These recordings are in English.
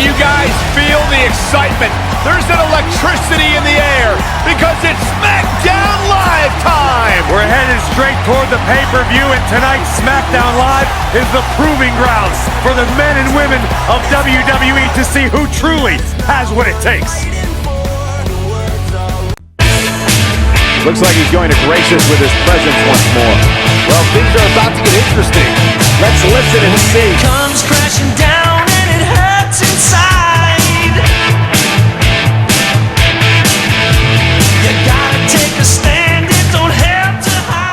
you guys feel the excitement? There's an electricity in the air because it's SmackDown Live time! We're headed straight toward the pay-per-view, and tonight's SmackDown Live is the proving grounds for the men and women of WWE to see who truly has what it takes. Looks like he's going to grace us with his presence once more. Well, things are about to get interesting. Let's listen and see. Comes crashing down and it hurts inside. You gotta take a stand, it don't have to hide.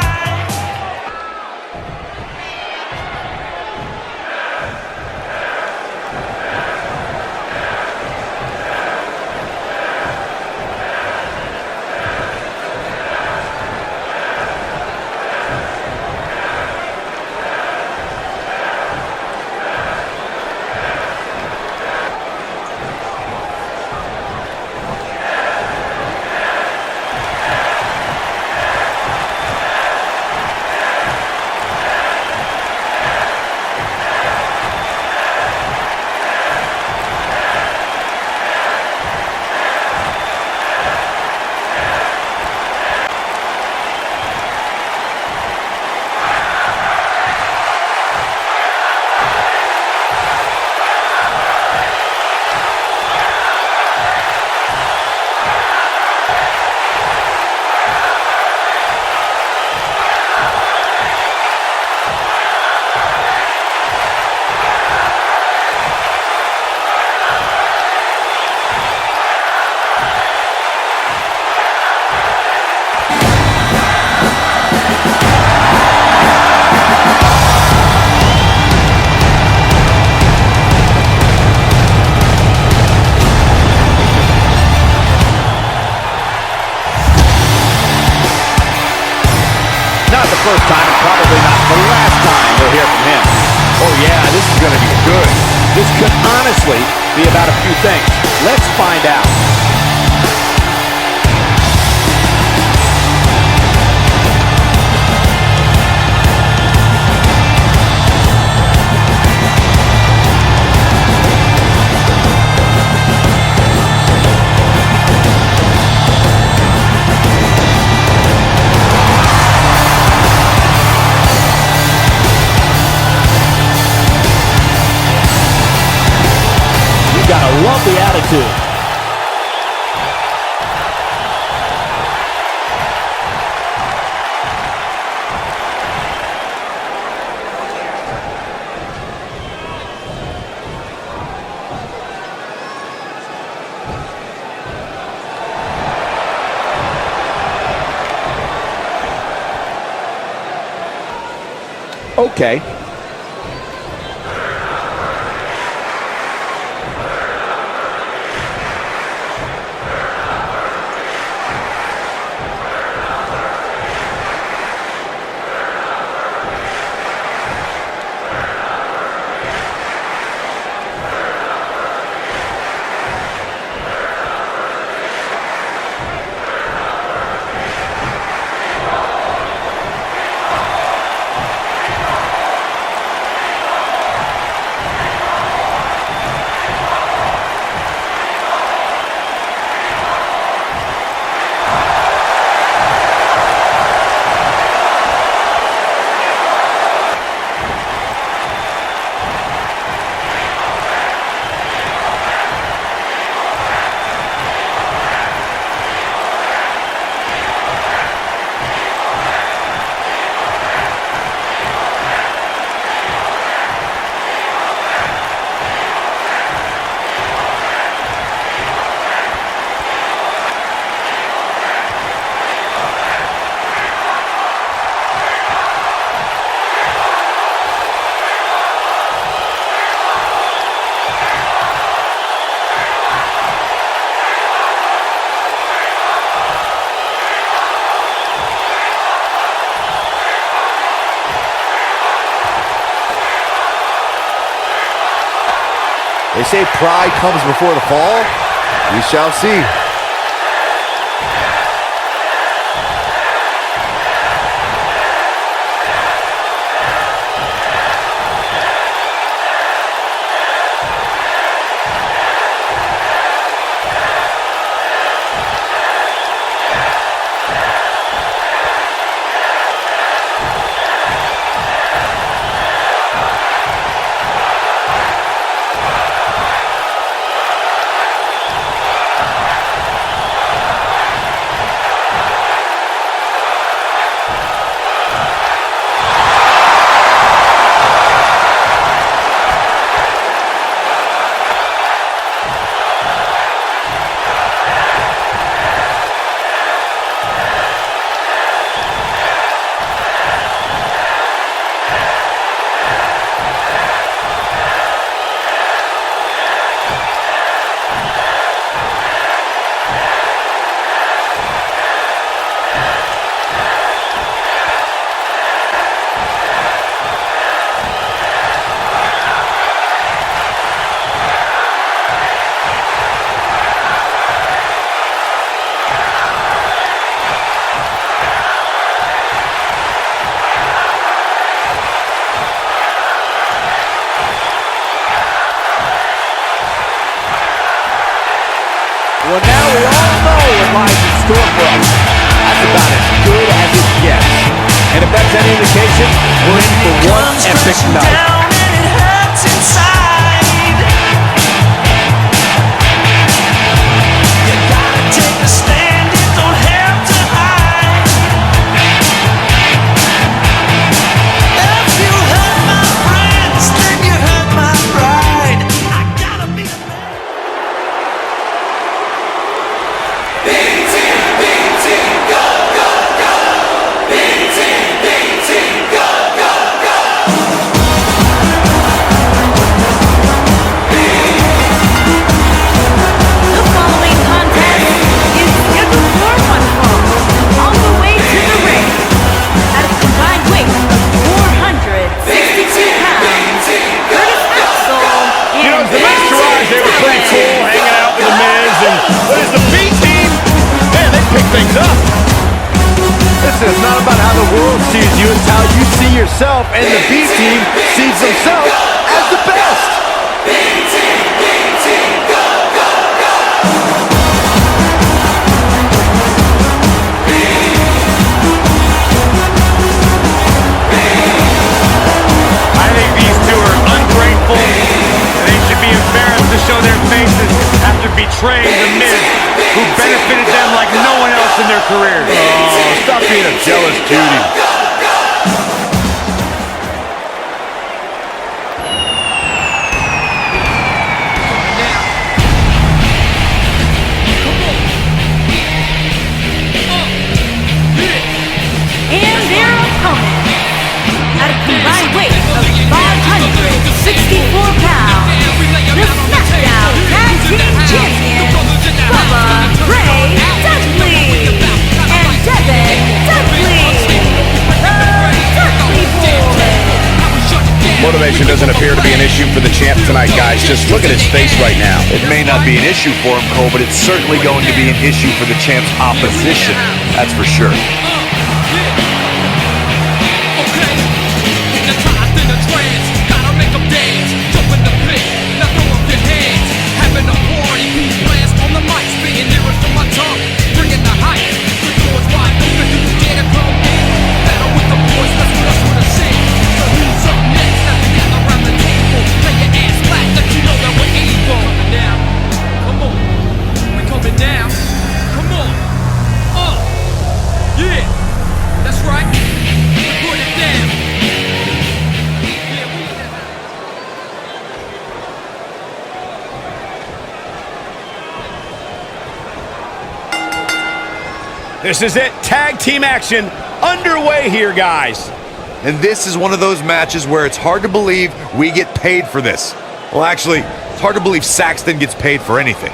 First time and probably not the last time we'll hear from him. Oh yeah, this is going to be good. This could honestly be about a few things. Let's find out. Gotta love the attitude. Okay. They say pride comes before the fall. We shall see. for us. That's about as good as it gets. And if that's any indication, we're in for one epic night. Down and it hurts inside. You gotta take a stand, you don't have to hide. If you hurt my friends, then you hurt my pride. I gotta be the man. The following contest is scheduled for one fall. On the way to the ring, at a combined weight of 462 pounds, Curtis Axel and You know, the Miz Taraj, they were pretty cool hanging out with the Miz, and what is the B team? Man, they pick things up. Listen, it's not about how the world sees you, it's how you see yourself, and the B team sees themselves as the best. I think these two are ungrateful. They should be embarrassed to show their faces after betraying the Miz, who benefited them like no one else in their careers. Oh, stop being a jealous Judy. and their opponent, at a combined weight of 564 pounds, the SmackDown Tag Team Champions, Bubba Ray Dudley and Devin Dudley, the Dudley Boys. Motivation doesn't appear to be an issue for the champ tonight, guys. Just look at his face right now. It may not be an issue for him, Cole, but it's certainly going to be an issue for the champ's opposition. That's for sure. This is it. Tag team action underway here, guys. And this is one of those matches where it's hard to believe we get paid for this. Well, actually, it's hard to believe Saxton gets paid for anything.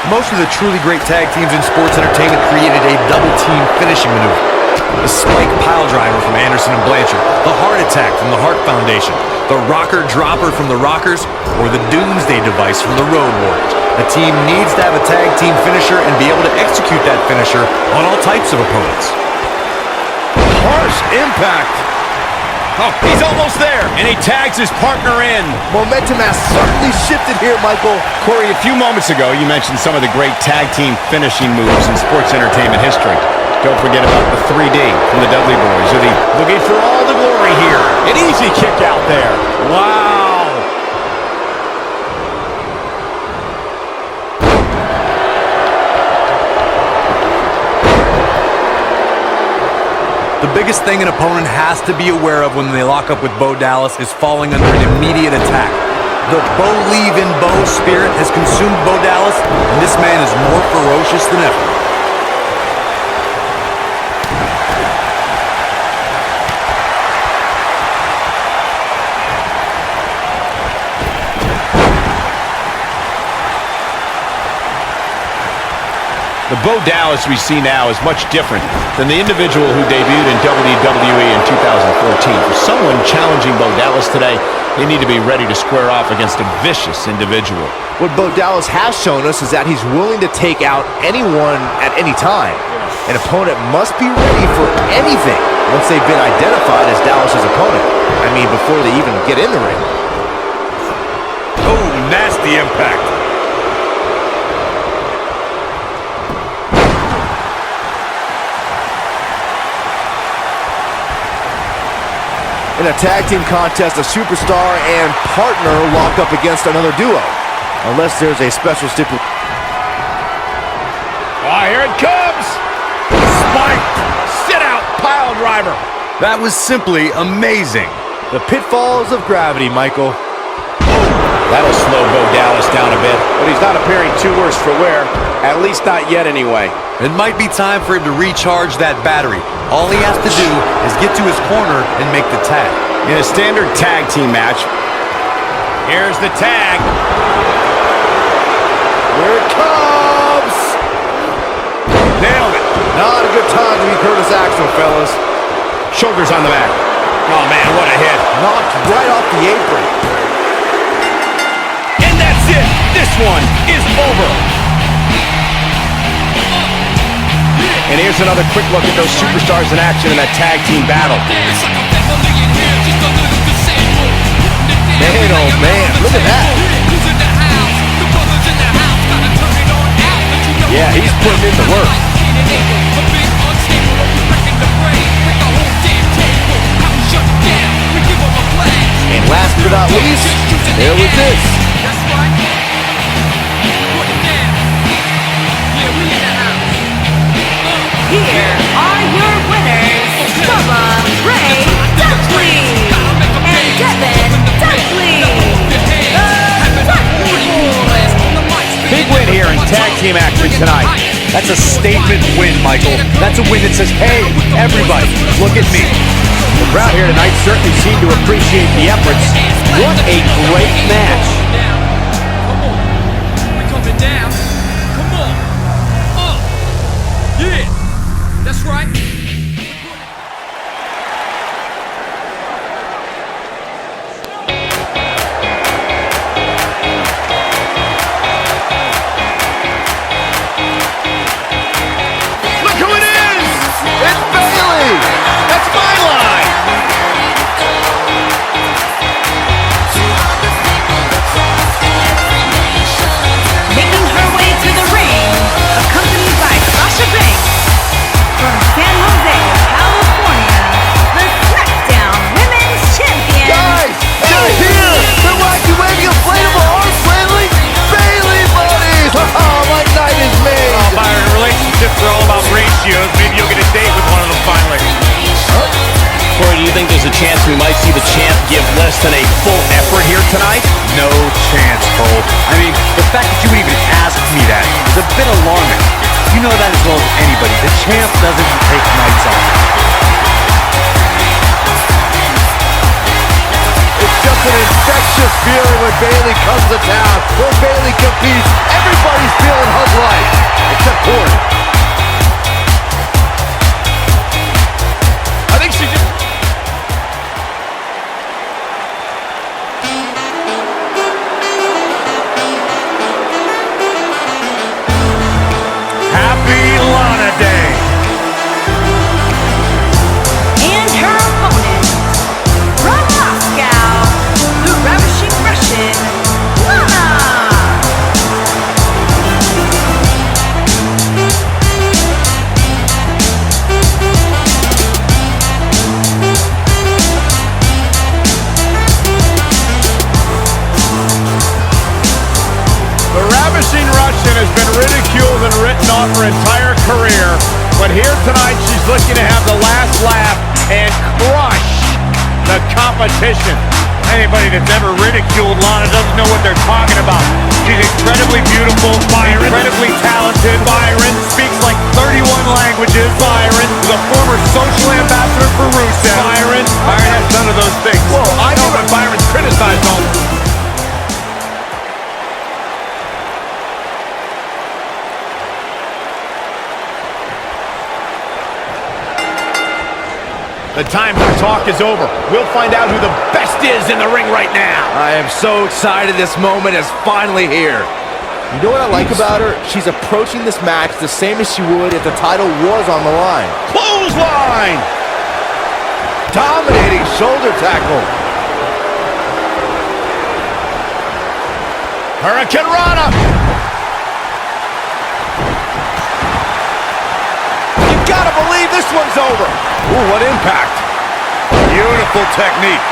Most of the truly great tag teams in sports entertainment created a double team finishing maneuver. The spike pile driver from Anderson and Blanchard, the heart attack from the Hart Foundation, the rocker dropper from the Rockers, or the doomsday device from the Road Warriors. A team needs to have a tag team finisher and be able to execute that finisher on all types of opponents. Harsh impact. Oh, he's almost there, and he tags his partner in. Momentum has certainly shifted here, Michael. Corey, a few moments ago, you mentioned some of the great tag team finishing moves in sports entertainment history. Don't forget about the 3D from the Dudley Boys, or the looking for all the glory here. An easy kick out there. Wow. The biggest thing an opponent has to be aware of when they lock up with Bo Dallas is falling under an immediate attack. The Bo Leave in Bo spirit has consumed Bo Dallas, and this man is more ferocious than ever. The Bo Dallas we see now is much different than the individual who debuted in WWE in 2014. For someone challenging Bo Dallas today, they need to be ready to square off against a vicious individual. What Bo Dallas has shown us is that he's willing to take out anyone at any time. An opponent must be ready for anything once they've been identified as Dallas's opponent. I mean, before they even get in the ring. Oh, nasty impact. In a tag team contest, a superstar and partner lock up against another duo. Unless there's a special stipulation. Ah, here it comes! Spiked! Sit out! Pile driver! That was simply amazing. The pitfalls of gravity, Michael. That'll slow Bo Dallas down a bit, but he's not appearing too worse for wear. At least not yet, anyway. It might be time for him to recharge that battery. All he has to do is get to his corner and make the tag. In a standard tag team match, here's the tag. Here it comes! Nailed it. Not a good time to be Curtis Axel, fellas. Shoulders on the back. Oh, man, what a hit. Knocked right off the apron. And that's it. This one is over. And here's another quick look at those superstars in action in that tag team battle. Man, oh man, look at that. Yeah, he's putting in the work. And last but not least, there was this. Here are your winners, Bubba Ray Dudley and Devin Dudley, the Dudley Boys. Big win here in tag team action tonight. That's a statement win, Michael. That's a win that says, hey, everybody, look at me. The crowd here tonight certainly seemed to appreciate the efforts. What a great match. We're coming down. Come on. Yeah. That's right. Look who it is! It's Bailey! That's my line! Making her way to the ring, accompanied by Sasha Banks. From San Jose, California, the SmackDown Women's Champion. Guys, they're here! They're wacky inflatable arms flailing! Bailey, buddies! Oh, my night is made! Oh, Byron, relationships are all about ratios. Maybe you'll get a date with one of them finally. Corey, do you think there's a chance we might see the champ give less than a full effort here tonight? No chance, Cole. I mean, the fact that you would even ask me that is a bit alarming. You know that as well as anybody. The champ doesn't take nights off. It's just an infectious feeling when Bailey comes to town. When Bailey competes, everybody's feeling hug life. Except Corey. I think she just... Happy Lana Day. And her opponent, from Moscow, the ravishing Russian, Lana. The ravishing Russian has been ridiculed and written off her entire career, but here tonight she's looking to have the last laugh and crush the competition. Anybody that's ever ridiculed Lana doesn't know what they're talking about. She's incredibly beautiful, incredibly talented. Byron speaks like 31 languages. Byron is a former social ambassador for Rusev. Byron has none of those things. Whoa, I know, but Byron's criticized all... The time for talk is over. We'll find out who the best is in the ring right now. I am so excited this moment is finally here. You know what I like about her? She's approaching this match the same as she would if the title was on the line. Clothesline! Dominating shoulder tackle. Hurricane Rana! You gotta believe this one's over. Ooh, what impact. Beautiful technique.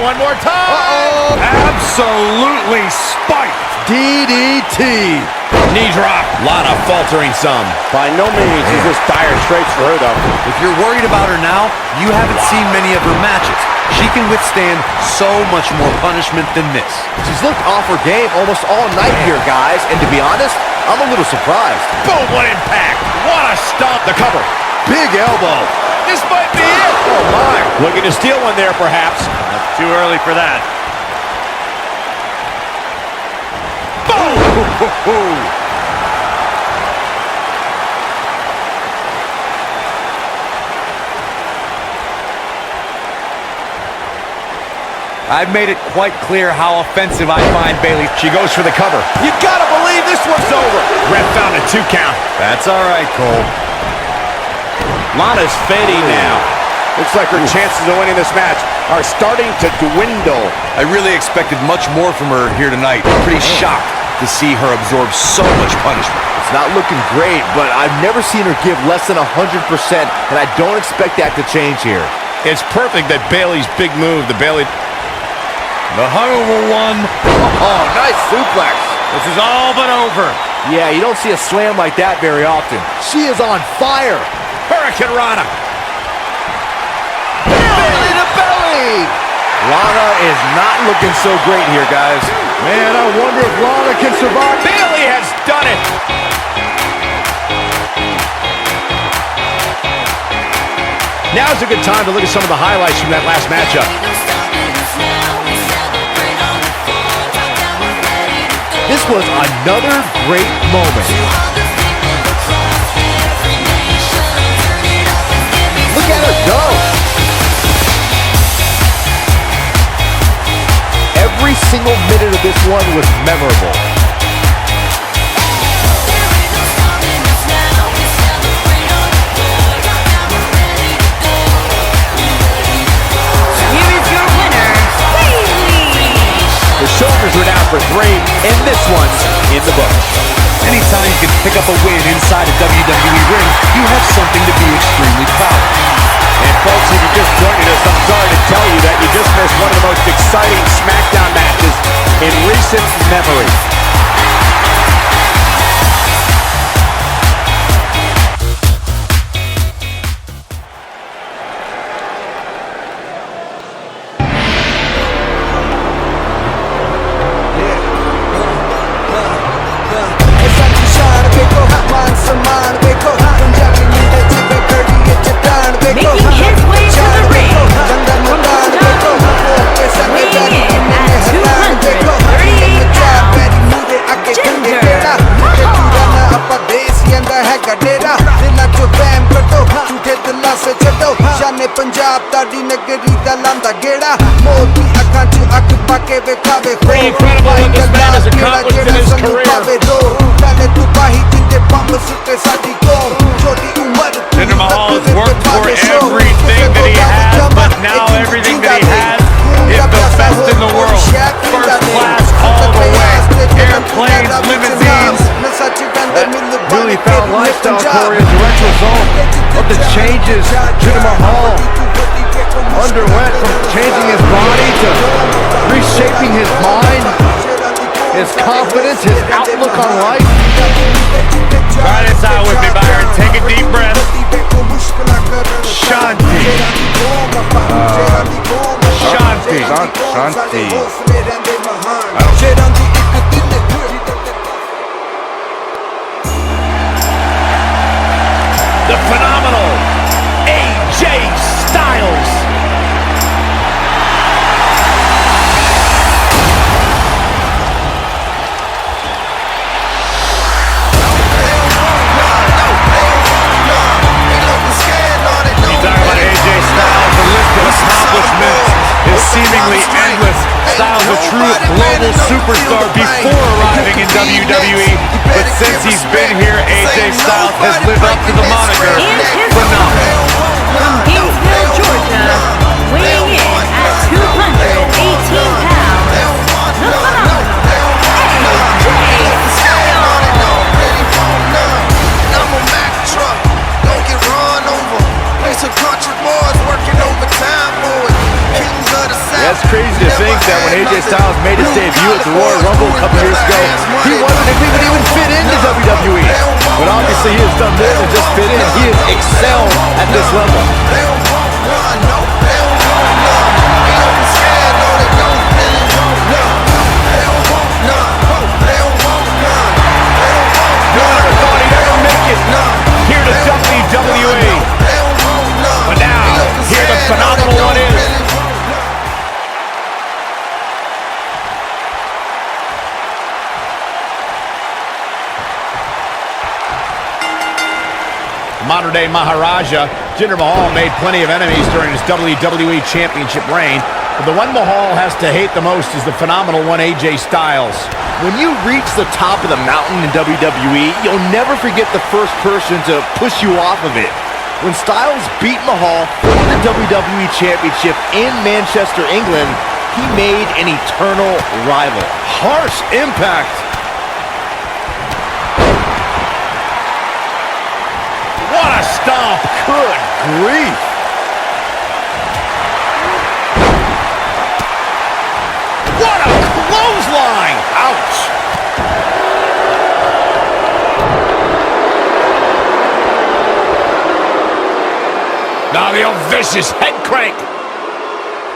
One more time. Absolutely spiked. DDT. Knee drop. Lot of faltering some. By no means is this dire straits for her, though. If you're worried about her now, you haven't seen many of her matches. She can withstand so much more punishment than this. She's looked off her game almost all night here, guys. And to be honest, I'm a little surprised. Boom, what impact. What a stomp. The cover. Big elbow. This might be it. Oh, my. Looking to steal one there, perhaps. Too early for that. Boom! I've made it quite clear how offensive I find Bayley. She goes for the cover. You gotta believe this one's over. Ref found a 2 count. That's all right, Cole. Lana's fading now. Looks like her chances of winning this match are starting to dwindle. I really expected much more from her here tonight. Pretty shocked to see her absorb so much punishment. It's not looking great, but I've never seen her give less than 100%, and I don't expect that to change here. It's perfect that Bayley's big move, The hungover one. Oh, nice suplex. This is all but over. Yeah, you don't see a slam like that very often. She is on fire. Hurricane Rana. Belly to belly. Lana is not looking so great here, guys. Man, I wonder if Lana can survive. Bayley has done it. Now's a good time to look at some of the highlights from that last matchup. This was another great moment. Look at her go. Every single minute of this one was memorable. Here is your winner, Bayley. The shoulders are down for 3, and this one's in the books. Anytime you can pick up a win inside a WWE ring, you have something to be extremely proud of. And folks, if you're just joining us, I'm sorry to tell you that you just missed one of the most exciting SmackDown matches in recent memory. Making his way to the ring, weighing in at 238 pounds, Jinder Punjab ताड़ी नगरी दा लांदा गेड़ा मोदी अखां च अख पाके वेखावे हो incredible what this man has accomplished in his career. पहले तू पाही जिंदे बम सुटे साडी कौम छोटी उम्र Jinder Mahal has worked for everything that he has, but now everything that he has is the best in the world. First class all the way. Airplanes, limousines. That newly found lifestyle, Corey, is a direct result of the changes Jinder Mahal underwent, from changing his body to reshaping his mind, his confidence, his outlook on life. Try this out with me, Byron. Take a deep breath. Shanti. Shanti. Shanti. The phenomenal AJ Styles. true global superstar before arriving in WWE, but since he's been here, AJ Styles has lived up to the moniker And his phenomenal. from Gainesville, Georgia, weighing in at 218 pounds, the phenomenal AJ Styles. I'm a Mack truck, don't get run over. Piece of country boys working overtime for it. Kings of the South. Yeah, it's crazy to think that when AJ Styles made his debut at the Royal Rumble a couple years ago, he wondered if he would even fit into WWE. But obviously he has done more than just fit in. He has excelled at this level. They don't want none, no, they don't want none. Ain't no scared, no, they don't really want none. They don't want none, they don't want none. They don't want No one ever thought he'd ever make it here to WWE. But now, here the phenomenal one is. Modern-day Maharaja, Jinder Mahal made plenty of enemies during his WWE Championship reign, but the one Mahal has to hate the most is the phenomenal one AJ Styles. When you reach the top of the mountain in WWE, you'll never forget the first person to push you off of it. When Styles beat Mahal for the WWE Championship in Manchester, England, he made an eternal rival. Harsh impact. What a stomp. Good grief. What a clothesline. Ouch. Now the old vicious head crank.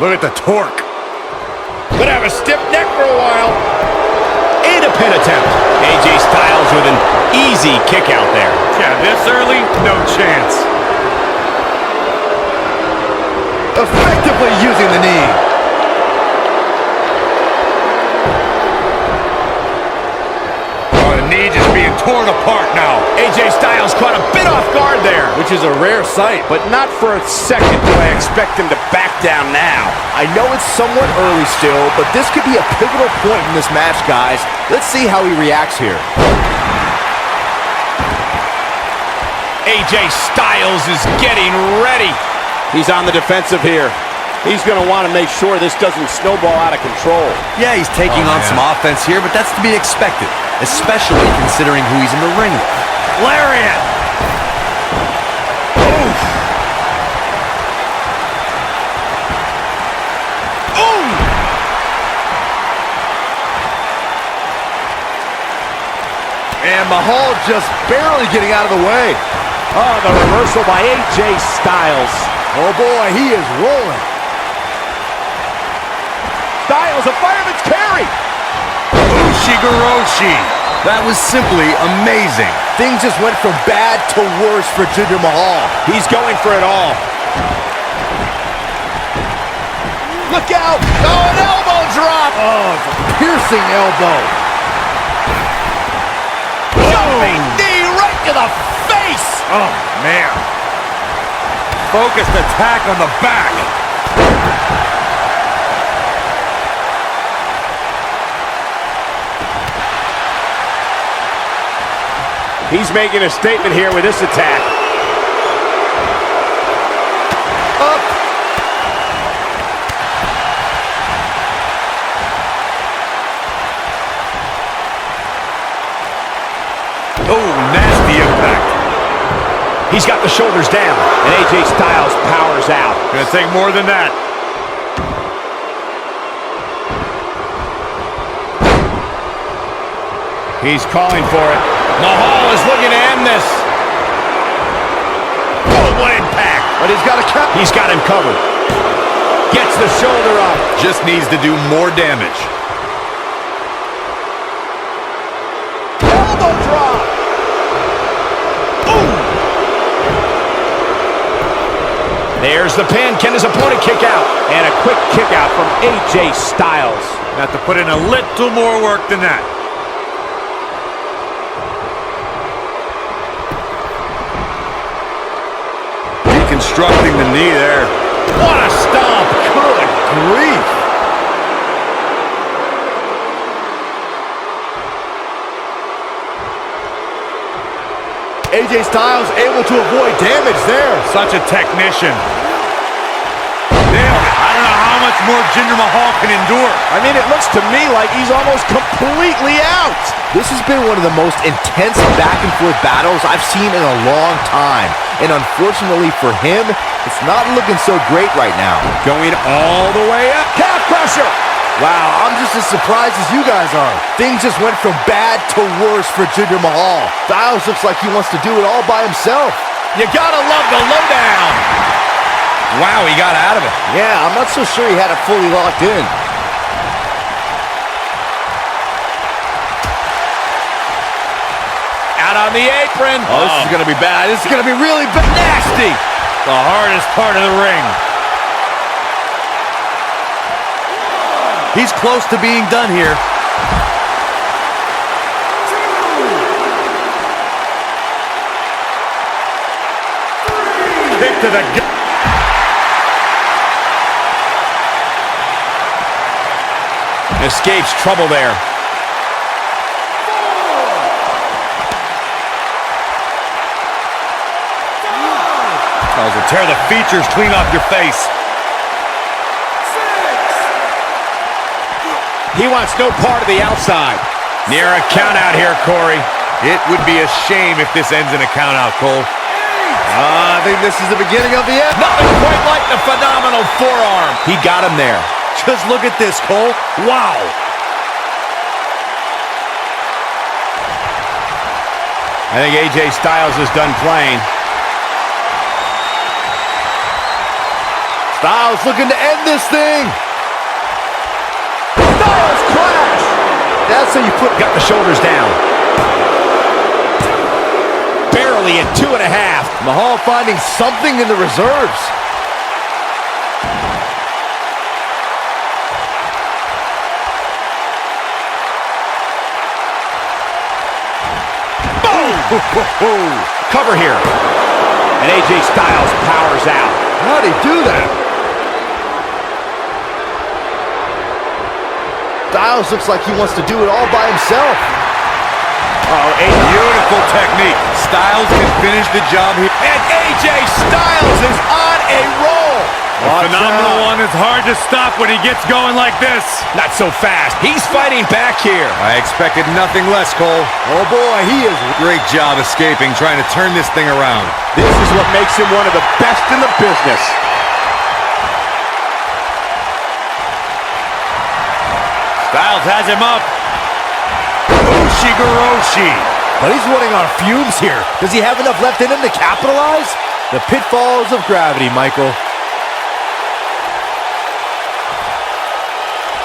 Look at the torque. Could have a stiff neck for a while. And a pin attempt. AJ Styles with an easy kick out there. Yeah, this early, no chance. Effectively using the knee. Oh, the knee just being torn apart now. AJ Styles caught a bit off guard there. Which is a rare sight. But not for a second do I expect him to back down now. I know it's somewhat early still, but this could be a pivotal point in this match, guys. Let's see how he reacts here. AJ Styles is getting ready. He's on the defensive here. He's going to want to make sure this doesn't snowball out of control. Yeah, he's taking on some offense here, but that's to be expected, especially considering who he's in the ring with. Lariat. Oof. Ooh. And Mahal just barely getting out of the way. Oh, the reversal by AJ Styles. Oh boy, he is rolling. Styles, a fireman's carry. Ushigoroshi. That was simply amazing. Things just went from bad to worse for Jinder Mahal. He's going for it all. Look out! Oh, an elbow drop! Oh, it's a piercing elbow. Jumping knee right to the face! Oh, man. Focused attack on the back. He's making a statement here with this attack. Up. Oh, nasty impact. He's got the shoulders down, and AJ Styles powers out. Gonna take more than that. He's calling for it. Mahal is looking to end this. Oh, what impact! But he's got a count. He's got him covered. Gets the shoulder up. Just needs to do more damage. Elbow drop. Ooh. There's the pin. Can his opponent kick out? And a quick kick out from AJ Styles. Have to put in a little more work than that. Deconstructing the knee there. What a stomp. Good grief. AJ Styles able to avoid damage there. Such a technician. Nailed it. I don't know how much more Jinder Mahal can endure. I mean, it looks to me like he's almost completely out. This has been one of the most intense back-and-forth battles I've seen in a long time. And unfortunately for him, it's not looking so great right now. Going all the way up. Calf crusher! Wow, I'm just as surprised as you guys are. Things just went from bad to worse for Jinder Mahal. Styles looks like he wants to do it all by himself. You gotta love the lowdown. Wow, he got out of it. Yeah, I'm not so sure he had it fully locked in. Out on the apron. Oh, this is gonna be bad. This is gonna be really bad. Nasty. The hardest part of the ring. He's close to being done here. Kick to the gut. Escapes trouble there. Styles will tear the features clean off your face. He wants no part of the outside. Near a count out here, Corey. It would be a shame if this ends in a count out, Cole. I think this is the beginning of the end. Nothing quite like the phenomenal forearm. He got him there. Just look at this, Cole. Wow. I think AJ Styles is done playing. Styles looking to end this thing. Styles crash. That's how you Got the shoulders down. Barely at 2.5. Mahal finding something in the reserves. Cover here. And AJ Styles powers out. How'd he do that? Styles looks like he wants to do it all by himself. Oh, a beautiful technique. Styles can finish the job here. And AJ Styles is on a roll. The phenomenal one is hard to stop when he gets going like this. Not so fast. He's fighting back here. I expected nothing less, Cole. Oh boy, he is. Great job escaping, trying to turn this thing around. This is what makes him one of the best in the business. Styles has him up. Ushigoroshi. But he's running on fumes here. Does he have enough left in him to capitalize? The pitfalls of gravity, Michael.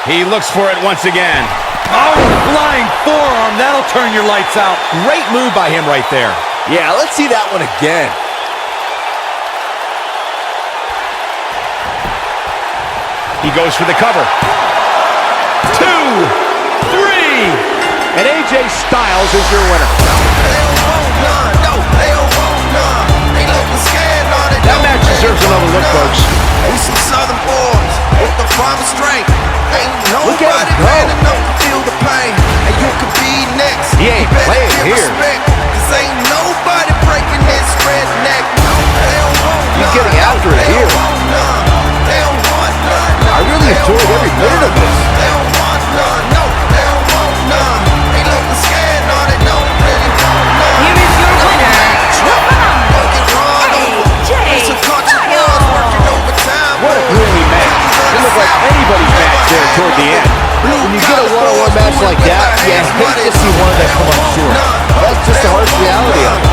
He looks for it once again. Oh, flying forearm. That'll turn your lights out. Great move by him right there. Yeah, let's see that one again. He goes for the cover. 2, 3. And AJ Styles is your winner. That match deserves another look, folks. We some Southern boys with the farmer strength. Ain't Look at nobody him go. man enough to feel the pain. And you could be next. He ain't You better playing give here. respect, 'cause ain't nobody breaking this redneck. They don't want He's none. getting after it They here. don't want none. They don't want none. I really enjoyed every minute of this. They don't want none. No, they don't want none. They looking scared. No, they don't really want none. Here is your winner, the phenomenal Don't get run over. AJ It's a country boys working Styles. overtime. What a grueling match. It looked like anybody's match there toward the end. When you get a one-on-one match like that, you hate to see one of them come up short. That's just the harsh reality of it.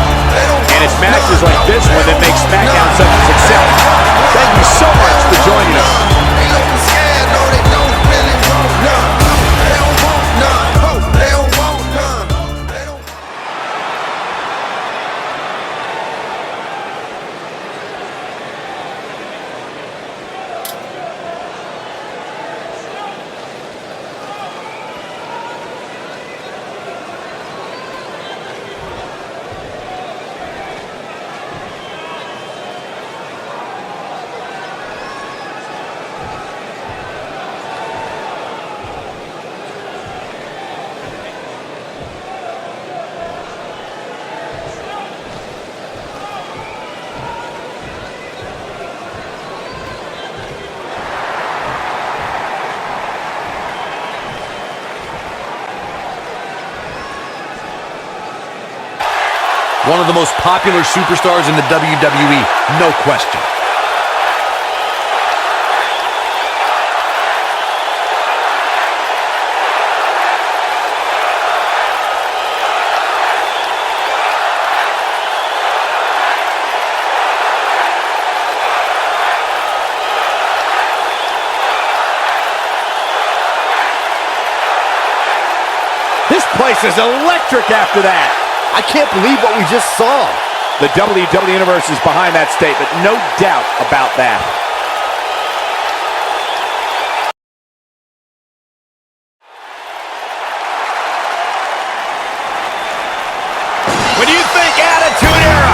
And it's matches like this one that make SmackDown such a success. Thank you so much for joining us. They looking scared, no, they don't really want none. They don't want none. They don't want none. They don't. One of the most popular superstars in the WWE, no question. This place is electric after that. I can't believe what we just saw. The WWE Universe is behind that statement, no doubt about that. When you think Attitude Era,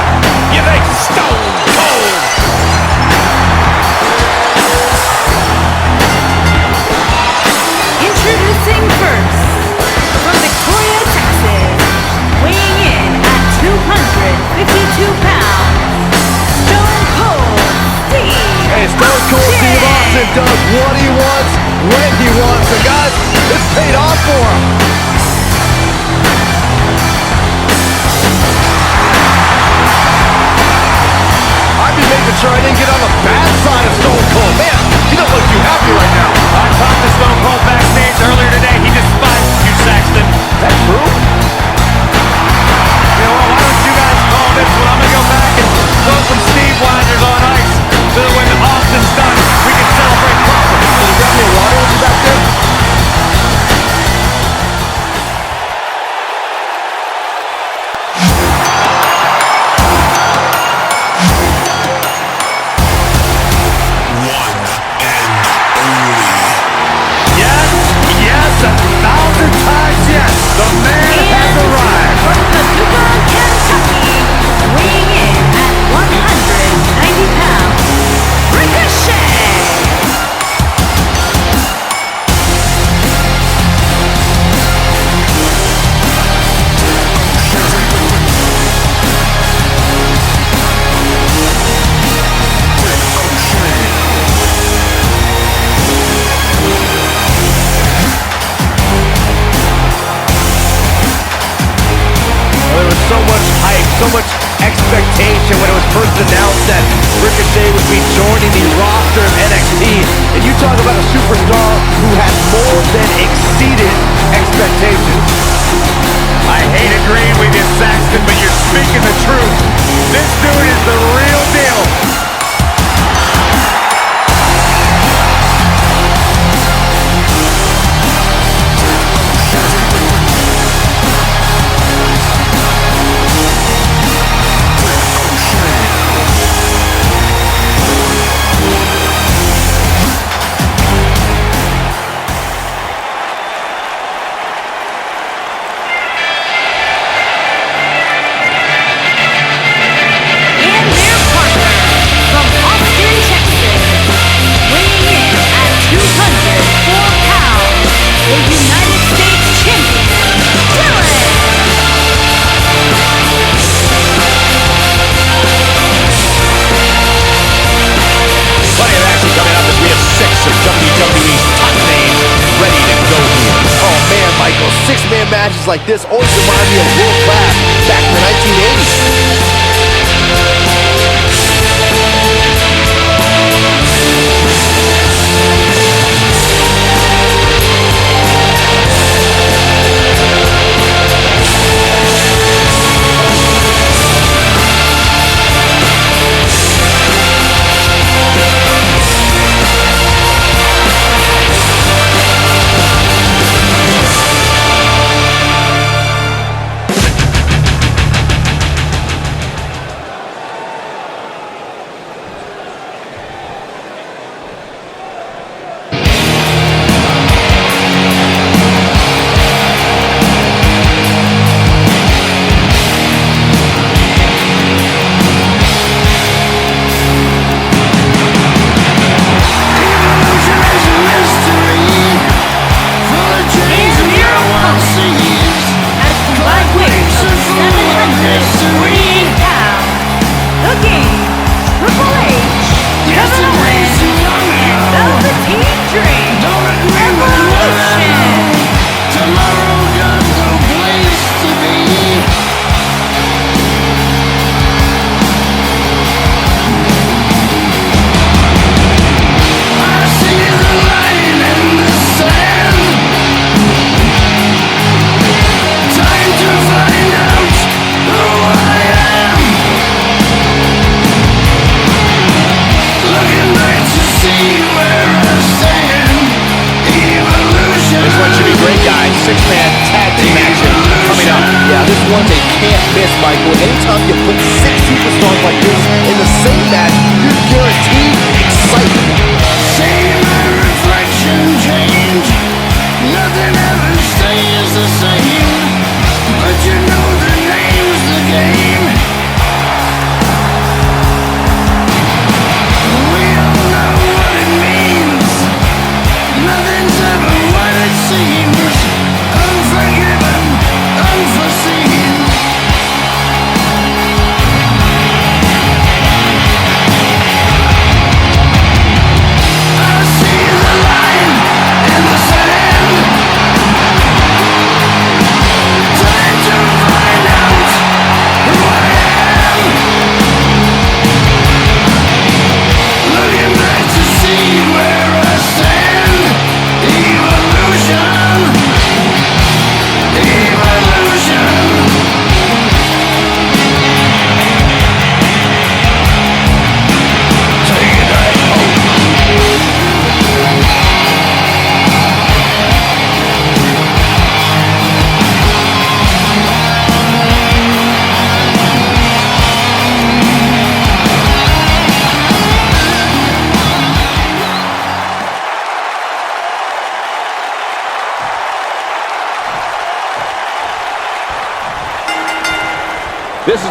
you think Stone Cold. Introducing first, from Victoria, Texas, weighing in at 252 pounds, Stone Cold Steve Hey, Stone Cold Steve Austin does what he wants, when he wants. And guys, it's paid off for him. I'd be making sure I didn't get on the bad side of Stone Cold. Man, he doesn't look too happy right now. I talked to Stone Cold backstage earlier today. He despises you, Saxton. That's true. You know what? Why don't you guys call this one? I'm going to go back and throw some Steve Blinders on ice so that when Austin's done, we can celebrate properly. You got any water with you back there? Yes, yes, 1,000 times yes. The man has arrived. from Paducah, Kentucky, weighing in at 190 pounds, Ricochet. Well, there was so much hype, so much expectation when it was first announced that Ricochet would be joining the roster of NXT. And you talk about a superstar who has more than exceeded expectations. I hate agreeing with you, Saxton, but you're speaking the truth. This dude is the real deal. And their partner, from Austin, Texas, weighing in at 204 pounds, the United States Champion, Dylan. Plenty of action coming up as we have 6 of WWE's top names ready to go here. Oh man, Michael, 6-man matches like this always remind me of world class back in the 1980s.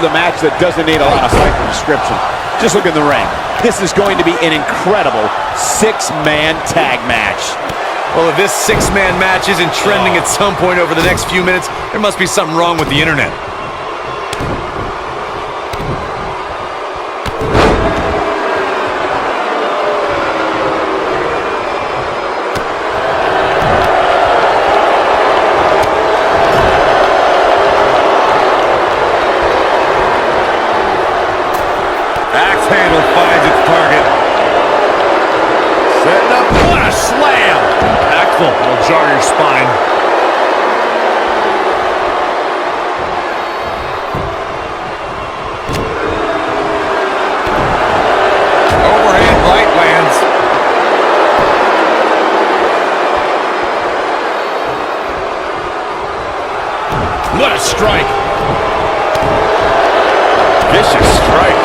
is a match that doesn't need a lot of cycle description. Just look in the ring. This is going to be an incredible six-man tag match. Well, if this six-man match isn't trending at some point over the next few minutes, there must be something wrong with the internet. Axe handle finds its target. Setting up. What a slam! Impactful. Will jar your spine. Overhand right lands. What a strike! Vicious strike.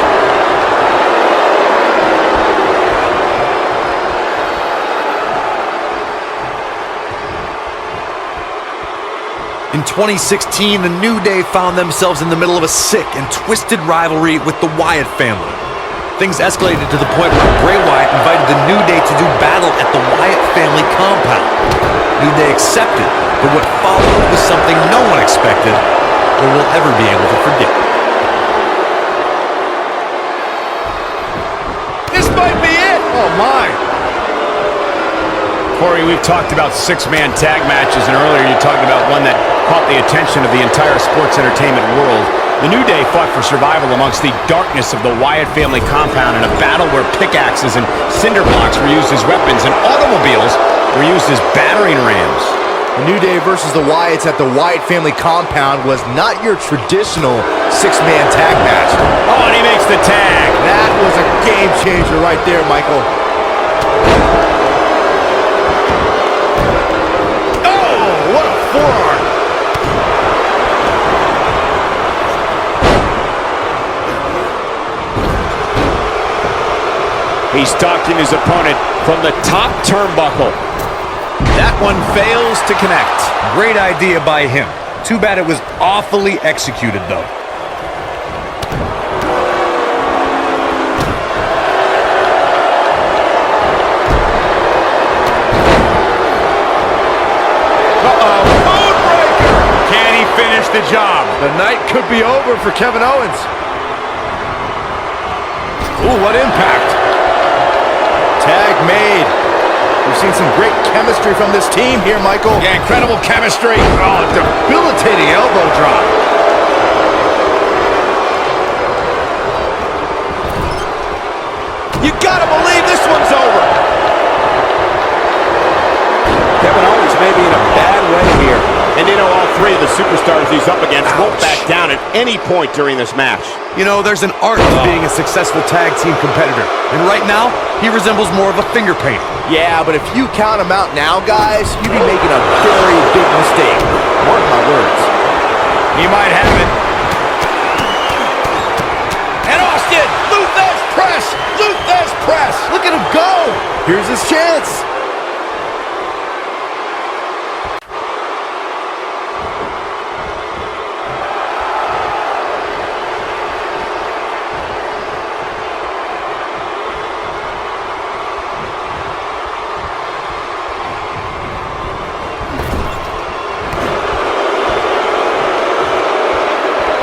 In 2016, the New Day found themselves in the middle of a sick and twisted rivalry with the Wyatt family. Things escalated to the point where Bray Wyatt invited the New Day to do battle at the Wyatt family compound. New Day accepted, but what followed was something no one expected or will ever be able to forget. This might be it! Oh, my! Corey, we've talked about six-man tag matches, and earlier you talked about one that caught the attention of the entire sports entertainment world. The New Day fought for survival amongst the darkness of the Wyatt family compound in a battle where pickaxes and cinder blocks were used as weapons and automobiles were used as battering rams. The New Day versus the Wyatts at the Wyatt family compound was not your traditional six-man tag match. Oh, and he makes the tag. That was a game changer right there, Michael. Oh, what a forearm. He's stalking his opponent from the top turnbuckle. That one fails to connect. Great idea by him. Too bad it was awfully executed, though. Uh-oh, Moonbreaker! Can he finish the job? The night could be over for Kevin Owens. Ooh, what impact. Tag made. We've seen some great chemistry from this team here, Michael. Yeah, incredible chemistry. Oh, debilitating elbow drop. You gotta believe this one's over. Kevin Owens may be in a bad way here. And you know, all three of the superstars he's up against won't back down at any point during this match. You know, there's an art to being a successful tag team competitor. And right now, he resembles more of a finger painter. Yeah, but if you count him out now, guys, you'd be making a very big mistake. Mark my words. He might have it. And Austin, Luthez press! Luthez press! Look at him go! Here's his chance.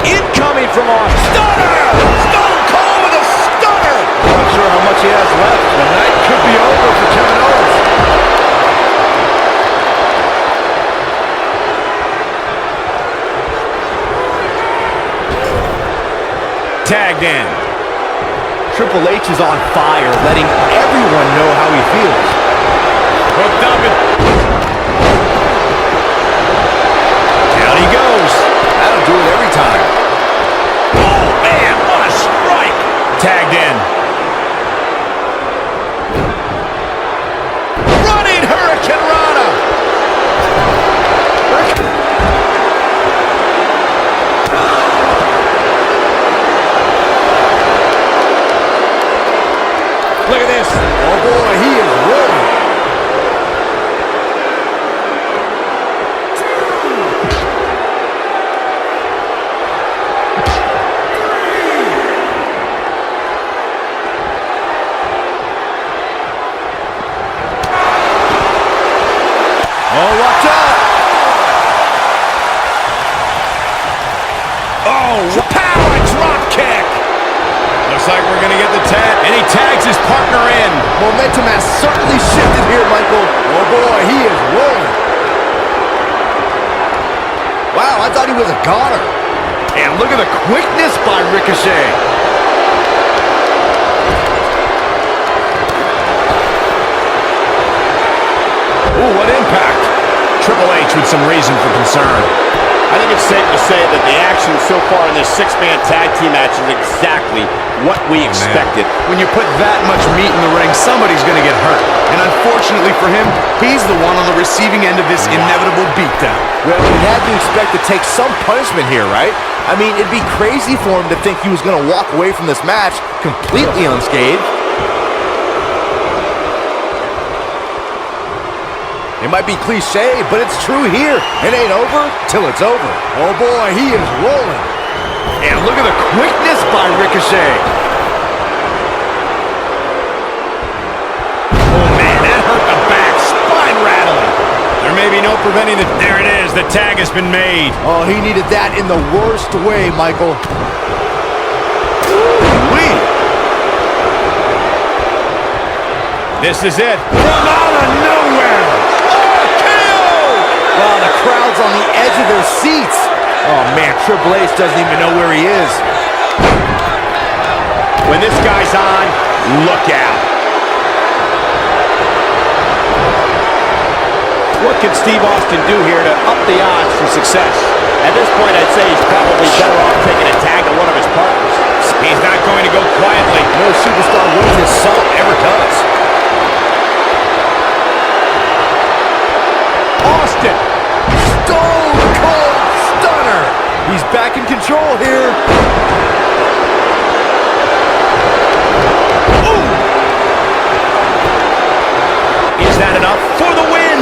Incoming from Austin. Stunner! Stone Cold with a stunner! Not sure how much he has left. The night could be over for Kevin Owens. Tagged in. Triple H is on fire, letting everyone know how he feels. Hooked up and... Down he goes. That'll do it every time. Oh, man, what a strike! Tagged in. Running Hurricane Rana! Look at this. Oh boy, he is rolling. Looks like we're going to get the tag. And he tags his partner in. Momentum has certainly shifted here, Michael. Oh boy, he is rolling. Wow, I thought he was a goner. And look at the quickness by Ricochet. Ooh, what impact. Triple H with some reason for concern. I think it's safe to say that the action so far in this six-man tag team match is exactly what we expected. When you put that much meat in the ring, somebody's going to get hurt. And unfortunately for him, he's the one on the receiving end of this inevitable beatdown. Well, he had to expect to take some punishment here, right? I mean, it'd be crazy for him to think he was going to walk away from this match completely unscathed. It might be cliche, but it's true here. It ain't over till it's over. Oh boy, he is rolling. And look at the quickness by Ricochet. Oh man, that hurt the back. Spine rattling. There may be no preventing it. There it is. The tag has been made. Oh, he needed that in the worst way, Michael. Ooh-wee. This is it. From out of nowhere. Wow, the crowd's on the edge of their seats. Oh, man, Triple H doesn't even know where he is. When this guy's on, look out. What can Steve Austin do here to up the odds for success? At this point, I'd say he's probably better off taking a tag to one of his partners. He's not going to go quietly. No superstar worth his salt ever does. Austin. Stone Cold Stunner. He's back in control here. Ooh. Is that enough for the win?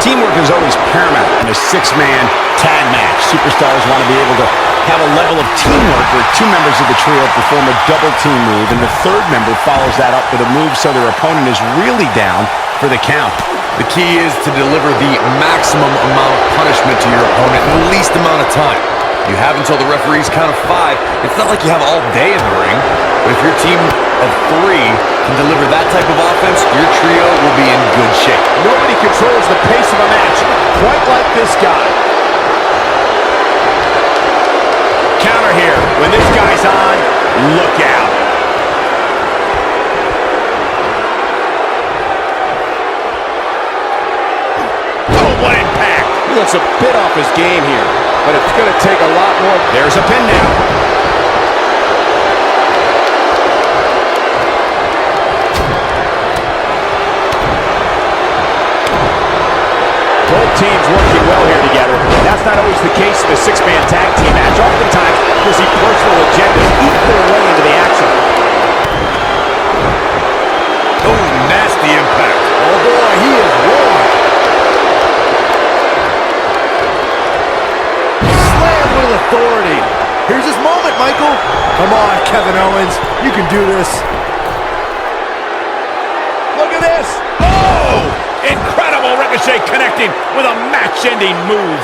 Teamwork is always paramount in a six-man tag match. Superstars want to be able to have a level of teamwork where two members of the trio perform a double team move, and the third member follows that up with a move so their opponent is really down for the count. The key is to deliver the maximum amount of punishment to your opponent in the least amount of time. You have until the referee's count of 5. It's not like you have all day in the ring, but if your team of 3 can deliver that type of offense, your trio will be in good shape. Nobody controls the pace of a match quite like this guy. Counter here. When this guy's on, look out. Oh, what impact. He looks a bit off his game here, but it's going to take a lot more. There's a pin now. Both teams working well here together. That's not always the case in a six-man tag team match. Oftentimes, you see personal agendas eat their way into the action. Oh, nasty impact. Oh boy, he is rolling. Slam with authority. Here's his moment, Michael. Come on, Kevin Owens. You can do this. Look at this. Oh! Incredible Ricochet connecting with a match-ending move.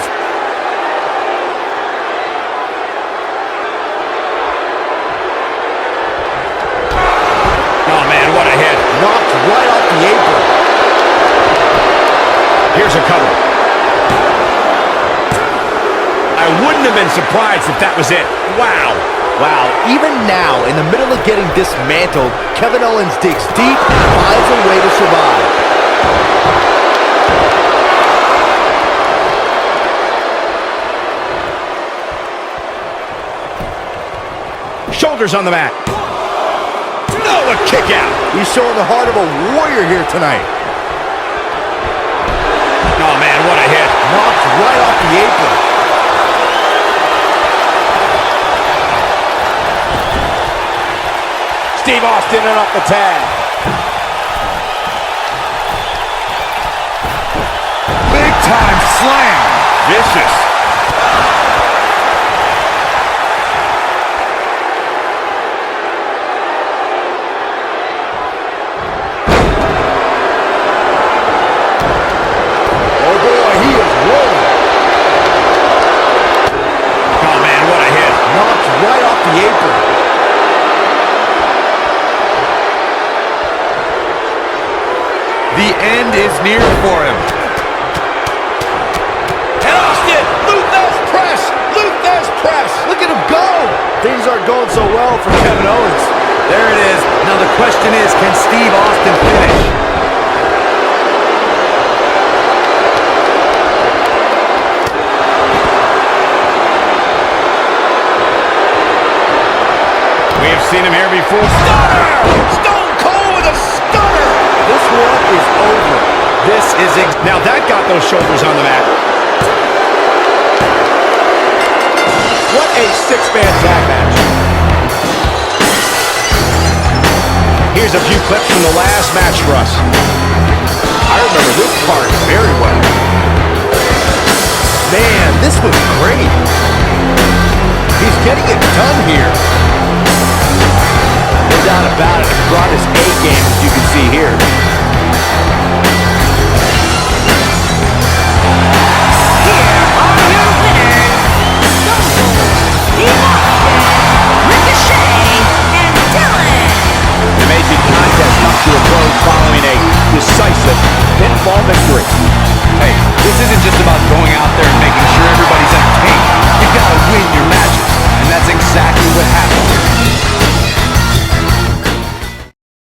Oh, man, what a hit. Knocked right off the apron. Here's a cover. I wouldn't have been surprised if that was it. Wow. Wow, even now, in the middle of getting dismantled, Kevin Owens digs deep and finds a way to survive. Shoulders on the mat. No, a kick out. He's showing the heart of a warrior here tonight. Oh, man, what a hit. Knocked right off the apron. Steve Austin and up the tag. Big time slam. Vicious. Right off is near for him. And Austin, Luthez press! Luthez press! Look at him go! Things aren't going so well for Kevin Owens. There it is. Now the question is, can Steve Austin finish? We have seen him here before. Stunner! Stone Cold with a stunner! This one is over. This is now that got those shoulders on the mat. What a six-man tag match. Here's a few clips from the last match for us. I remember this part very well. Man, this was great. He's getting it done here. No doubt about it. He brought his A game, as you can see here.